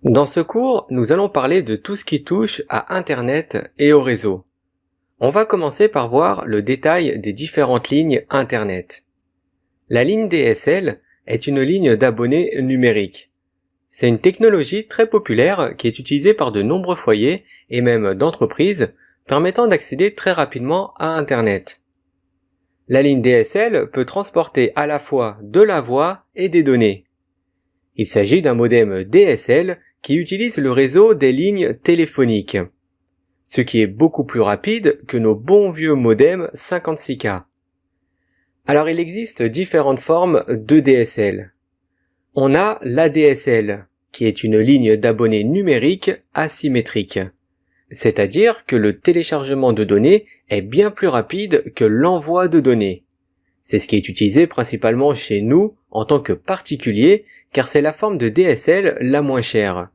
Dans ce cours, nous allons parler de tout ce qui touche à Internet et au réseau. On va commencer par voir le détail des différentes lignes Internet. La ligne DSL est une ligne d'abonnés numérique. C'est une technologie très populaire qui est utilisée par de nombreux foyers et même d'entreprises, permettant d'accéder très rapidement à Internet. La ligne DSL peut transporter à la fois de la voix et des données. Il s'agit d'un modem DSL qui utilise le réseau des lignes téléphoniques, ce qui est beaucoup plus rapide que nos bons vieux modems 56K. Alors il existe différentes formes de DSL. On a l'ADSL, qui est une ligne d'abonnés numérique asymétrique, c'est-à-dire que le téléchargement de données est bien plus rapide que l'envoi de données. C'est ce qui est utilisé principalement chez nous en tant que particulier, car c'est la forme de DSL la moins chère.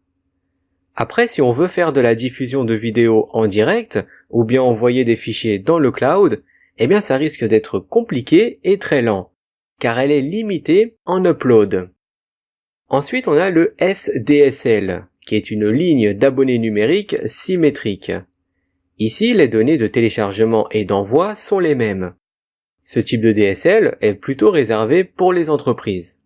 Après, si on veut faire de la diffusion de vidéos en direct, ou bien envoyer des fichiers dans le cloud, eh bien ça risque d'être compliqué et très lent, car elle est limitée en upload. Ensuite, on a le SDSL, qui est une ligne d'abonnés numériques symétrique. Ici, les données de téléchargement et d'envoi sont les mêmes. Ce type de DSL est plutôt réservé pour les entreprises.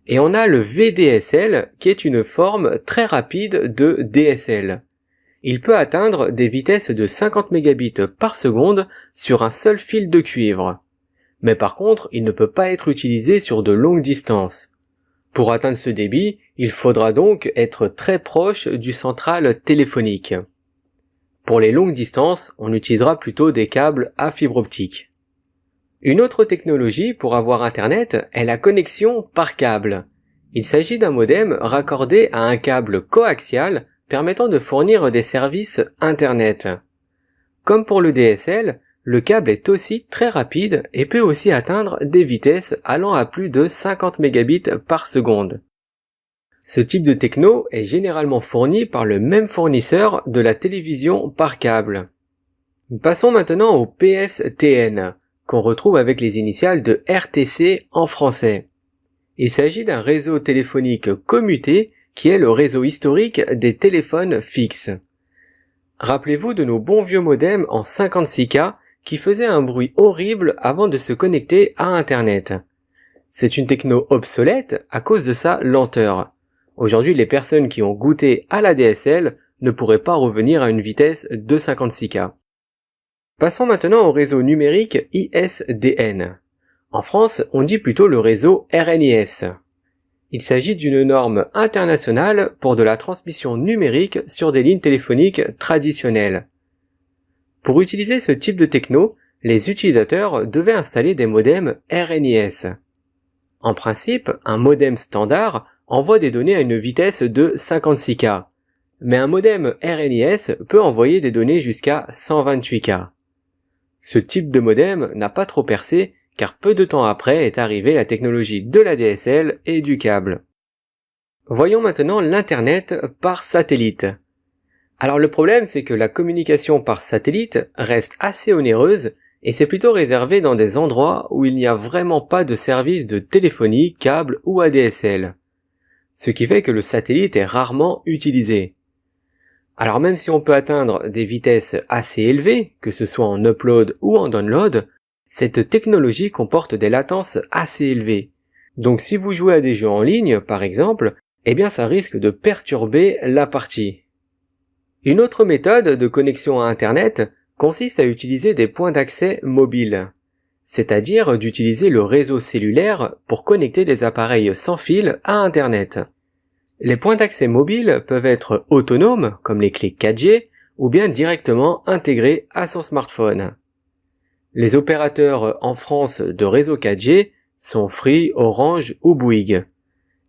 Et on a le VDSL qui est une forme très rapide de DSL. Il peut atteindre des vitesses de 50 mégabits par seconde sur un seul fil de cuivre. Mais par contre, il ne peut pas être utilisé sur de longues distances. Pour atteindre ce débit, il faudra donc être très proche du central téléphonique. Pour les longues distances, on utilisera plutôt des câbles à fibre optique. Une autre technologie pour avoir Internet est la connexion par câble. Il s'agit d'un modem raccordé à un câble coaxial permettant de fournir des services Internet. Comme pour le DSL, le câble est aussi très rapide et peut aussi atteindre des vitesses allant à plus de 50 mégabits par seconde. Ce type de techno est généralement fourni par le même fournisseur de la télévision par câble. Passons maintenant au PSTN, qu'on retrouve avec les initiales de RTC en français. Il s'agit d'un réseau téléphonique commuté qui est le réseau historique des téléphones fixes. Rappelez-vous de nos bons vieux modems en 56K qui faisaient un bruit horrible avant de se connecter à Internet. C'est une techno obsolète à cause de sa lenteur. Aujourd'hui, les personnes qui ont goûté à la DSL ne pourraient pas revenir à une vitesse de 56K. Passons maintenant au réseau numérique ISDN. En France, on dit plutôt le réseau RNIS. Il s'agit d'une norme internationale pour de la transmission numérique sur des lignes téléphoniques traditionnelles. Pour utiliser ce type de techno, les utilisateurs devaient installer des modems RNIS. En principe, un modem standard envoie des données à une vitesse de 56K, mais un modem RNIS peut envoyer des données jusqu'à 128K. Ce type de modem n'a pas trop percé car peu de temps après est arrivée la technologie de la DSL et du câble. Voyons maintenant l'Internet par satellite. Alors le problème c'est que la communication par satellite reste assez onéreuse et c'est plutôt réservé dans des endroits où il n'y a vraiment pas de service de téléphonie, câble ou ADSL. Ce qui fait que le satellite est rarement utilisé. Alors même si on peut atteindre des vitesses assez élevées, que ce soit en upload ou en download, cette technologie comporte des latences assez élevées. Donc si vous jouez à des jeux en ligne, par exemple, eh bien ça risque de perturber la partie. Une autre méthode de connexion à Internet consiste à utiliser des points d'accès mobiles, c'est-à-dire d'utiliser le réseau cellulaire pour connecter des appareils sans fil à Internet. Les points d'accès mobiles peuvent être autonomes, comme les clés 4G, ou bien directement intégrés à son smartphone. Les opérateurs en France de réseau 4G sont Free, Orange ou Bouygues.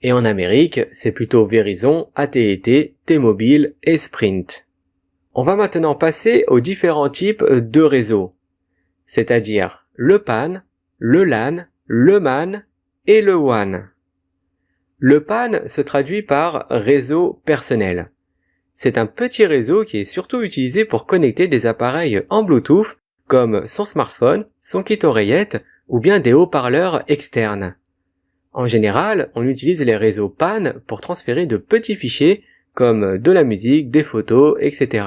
Et en Amérique, c'est plutôt Verizon, AT&T, T-Mobile et Sprint. On va maintenant passer aux différents types de réseaux, c'est-à-dire le PAN, le LAN, le MAN et le WAN. Le PAN se traduit par réseau personnel. C'est un petit réseau qui est surtout utilisé pour connecter des appareils en Bluetooth comme son smartphone, son kit oreillette ou bien des haut-parleurs externes. En général, on utilise les réseaux PAN pour transférer de petits fichiers comme de la musique, des photos, etc.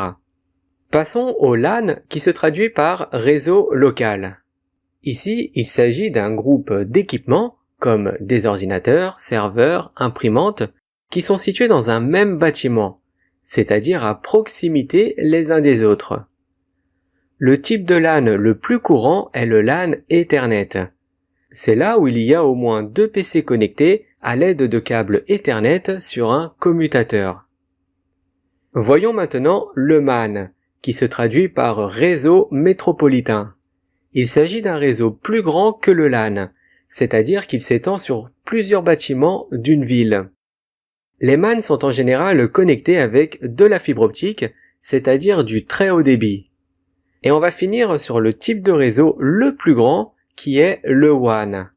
Passons au LAN qui se traduit par réseau local. Ici, il s'agit d'un groupe d'équipements comme des ordinateurs, serveurs, imprimantes qui sont situés dans un même bâtiment, c'est-à-dire à proximité les uns des autres. Le type de LAN le plus courant est le LAN Ethernet. C'est là où il y a au moins 2 PC connectés à l'aide de câbles Ethernet sur un commutateur. Voyons maintenant le MAN, qui se traduit par réseau métropolitain. Il s'agit d'un réseau plus grand que le LAN, c'est-à-dire qu'il s'étend sur plusieurs bâtiments d'une ville. Les MAN sont en général connectés avec de la fibre optique, c'est-à-dire du très haut débit. Et on va finir sur le type de réseau le plus grand, qui est le WAN.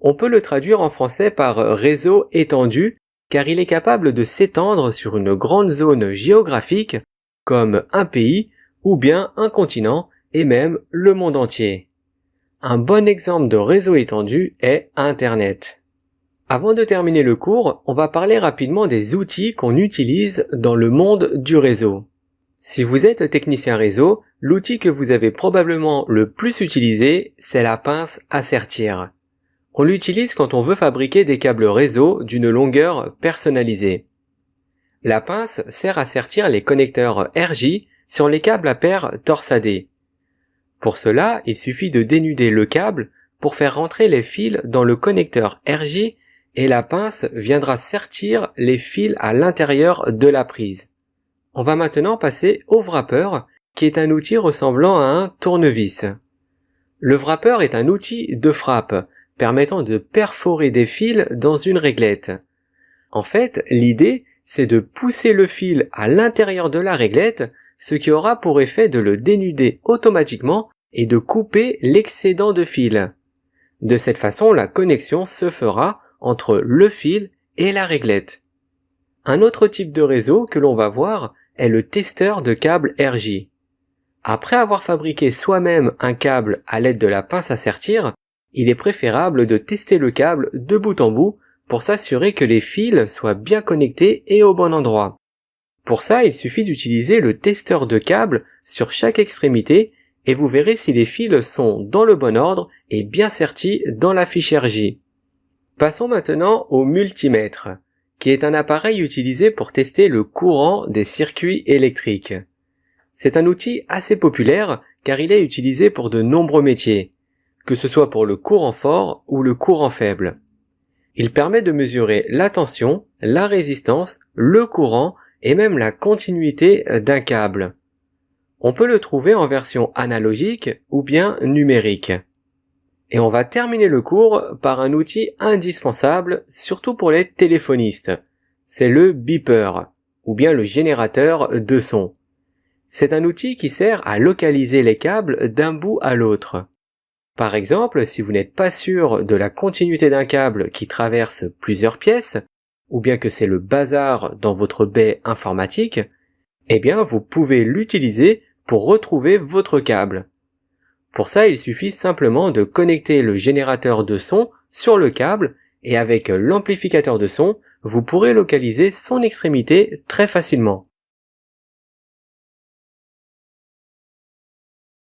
On peut le traduire en français par réseau étendu, car il est capable de s'étendre sur une grande zone géographique, comme un pays ou bien un continent, et même le monde entier. Un bon exemple de réseau étendu est Internet. Avant de terminer le cours, on va parler rapidement des outils qu'on utilise dans le monde du réseau. Si vous êtes technicien réseau, l'outil que vous avez probablement le plus utilisé, c'est la pince à sertir. On l'utilise quand on veut fabriquer des câbles réseau d'une longueur personnalisée. La pince sert à sertir les connecteurs RJ sur les câbles à paire torsadés. Pour cela, il suffit de dénuder le câble pour faire rentrer les fils dans le connecteur RJ et la pince viendra sertir les fils à l'intérieur de la prise. On va maintenant passer au wrapper, qui est un outil ressemblant à un tournevis. Le wrapper est un outil de frappe, permettant de perforer des fils dans une réglette. En fait, l'idée, c'est de pousser le fil à l'intérieur de la réglette, ce qui aura pour effet de le dénuder automatiquement et de couper l'excédent de fil. De cette façon, la connexion se fera entre le fil et la réglette. Un autre type de réseau que l'on va voir est le testeur de câble RJ. Après avoir fabriqué soi-même un câble à l'aide de la pince à sertir, il est préférable de tester le câble de bout en bout pour s'assurer que les fils soient bien connectés et au bon endroit. Pour ça, il suffit d'utiliser le testeur de câble sur chaque extrémité et vous verrez si les fils sont dans le bon ordre et bien sertis dans la fiche RJ. Passons maintenant au multimètre, qui est un appareil utilisé pour tester le courant des circuits électriques. C'est un outil assez populaire car il est utilisé pour de nombreux métiers, que ce soit pour le courant fort ou le courant faible. Il permet de mesurer la tension, la résistance, le courant et même la continuité d'un câble. On peut le trouver en version analogique ou bien numérique. Et on va terminer le cours par un outil indispensable, surtout pour les téléphonistes. C'est le beeper, ou bien le générateur de son. C'est un outil qui sert à localiser les câbles d'un bout à l'autre. Par exemple, si vous n'êtes pas sûr de la continuité d'un câble qui traverse plusieurs pièces, ou bien que c'est le bazar dans votre baie informatique, eh bien vous pouvez l'utiliser pour retrouver votre câble. Pour ça, il suffit simplement de connecter le générateur de son sur le câble et avec l'amplificateur de son, vous pourrez localiser son extrémité très facilement.